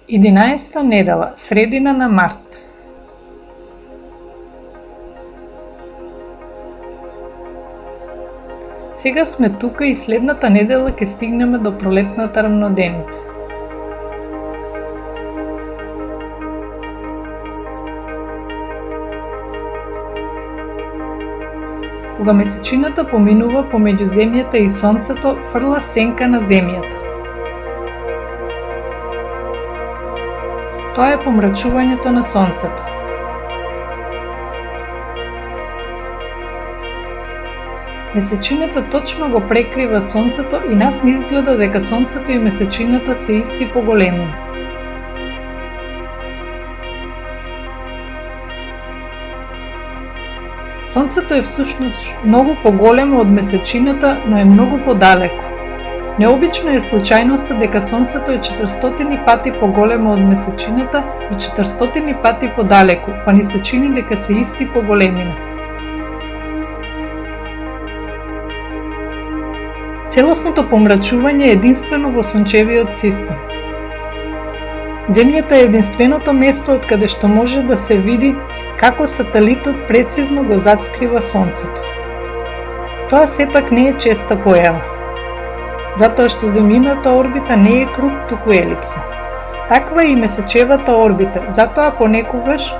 11-та недела, средина на март. Сега сме тука и следната недела ќе стигнеме до пролетната рамноденица. Кога месечината поминува помеѓу земјата и сонцето, фрла сенка на земјата. Тоа е помрачувањето на сонцето. Месечината точно го прекрива сонцето и нас не изгледа дека сонцето и месечината се исти по големина. Сонцето е всушност многу поголемо од месечината, но е многу подалеку. Необична е случајноста дека сонцето е 400 пати поголемо од месечината и 400 пати подалеку, па ни се чини дека се исти по големина. Целосното помрачување е единствено во сончевиот систем. Земјата е единственото место од каде што може да се види како сателитот прецизно го затскрива сонцето. Тоа сепак не е честа појава, затоа што земјината орбита не е круг, туку елипса. Таква е и месечевата орбита, затоа понекогаш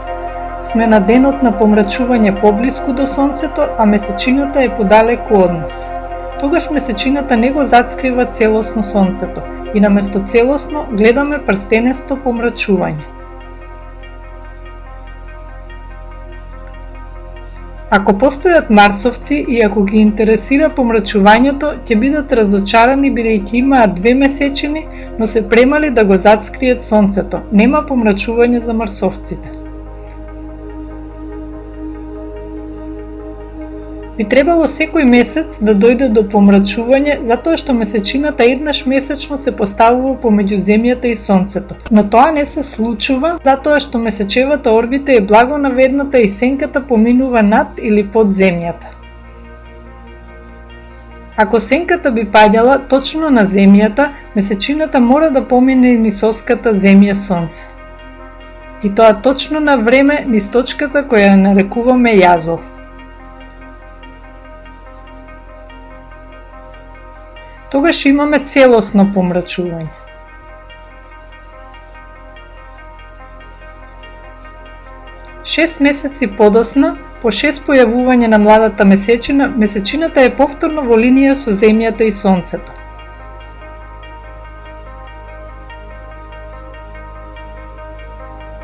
сме на денот на помрачување поблиску до сонцето, а месечината е подалеку од нас. Тогаш месечината не го затскрива целосно сонцето и наместо целосно гледаме прстенесто помрачување. Ако постојат марсовци и ако ги интересира помрачувањето, ќе бидат разочарани бидејќи имаат две месечини, но се премали да го затскриет сонцето. Нема помрачување за марсовците. Би требало секој месец да дојде до помрачување, затоа што месечината еднаш месечно се поставува помеѓу земјата и сонцето. Но тоа не се случува, затоа што месечевата орбита е благо наведната и сенката поминува над или под земјата. Ако сенката би паѓала точно на земјата, месечината мора да помине низ оската земја сонце. И тоа точно на време низ точката која нарекуваме јазол. Тогаш имаме целосно помрачување. Шест месеци подосна, по 6 појавување на младата месечина, месечината е повторно во линија со земјата и сонцето.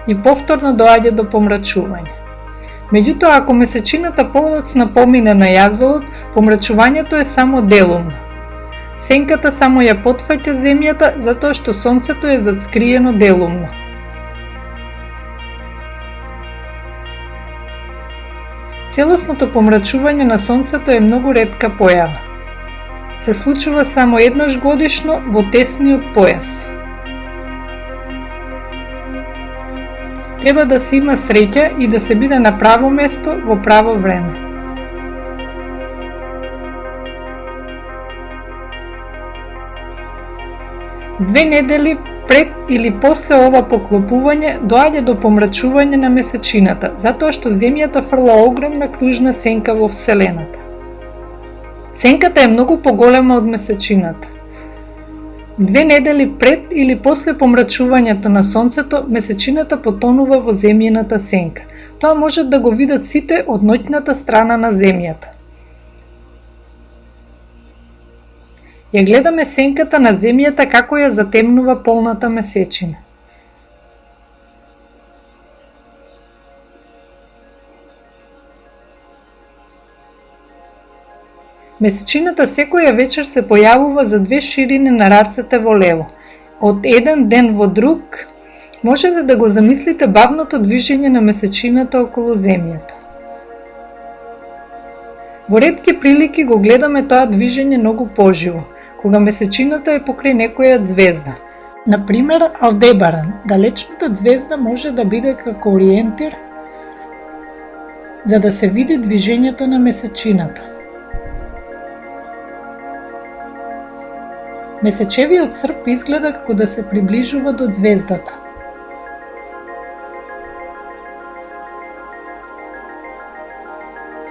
И повторно доаѓа до помрачување. Меѓутоа, ако месечината подоцна помине на јазолот, помрачувањето е само делумно. Сенката само ја потфаќа земјата затоа што сонцето е затскриено делумно. Целосното помрачување на сонцето е многу ретка појава. Се случува само еднаш годишно во тесниот појас. Треба да се има среќа и да се биде на право место во право време. Две недели пред или после ова поклопување доаѓа до помрачување на месечината, затоа што земјата фрла огромна кружна сенка во Вселената. Сенката е многу поголема од месечината. Две недели пред или после помрачувањето на сонцето, месечината потонува во земјината сенка. Тоа може да го видат сите од ноќната страна на земјата. Ја гледаме сенката на земјата како ја затемнува полната месечина. Месечината секоја вечер се појавува за две ширини на рацете во лево. Од еден ден во друг, можете да го замислите бавното движење на месечината околу земјата. Во ретки прилики го гледаме тоа движење многу поживо, кога месечината е покрај некоја звезда. Например, Алдебаран, далечната звезда може да биде како ориентир за да се види движењето на месечината. Месечевиот срп изгледа како да се приближува до ѕвездата.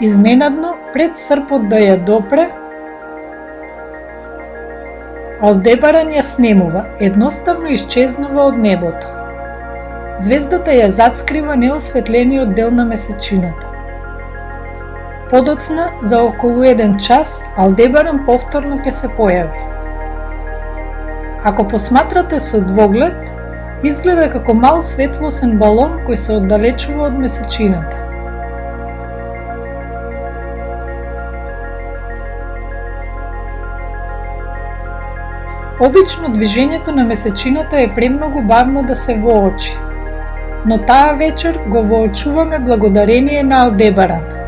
Изненадно, пред српот да ја допре, Алдебаран ја снемува, едноставно исчезнува од небото. Звездата ја зацкрива неосветлениот дел на месечината. Подоцна, за околу 1 час, Алдебаран повторно ќе се појави. Ако посматрате со двоглед, изгледа како мал светлосен балон кој се оддалечува од месечината. Обично движењето на месечината е премногу бавно да се воочи, но таа вечер го воочуваме благодарение на Алдебаран.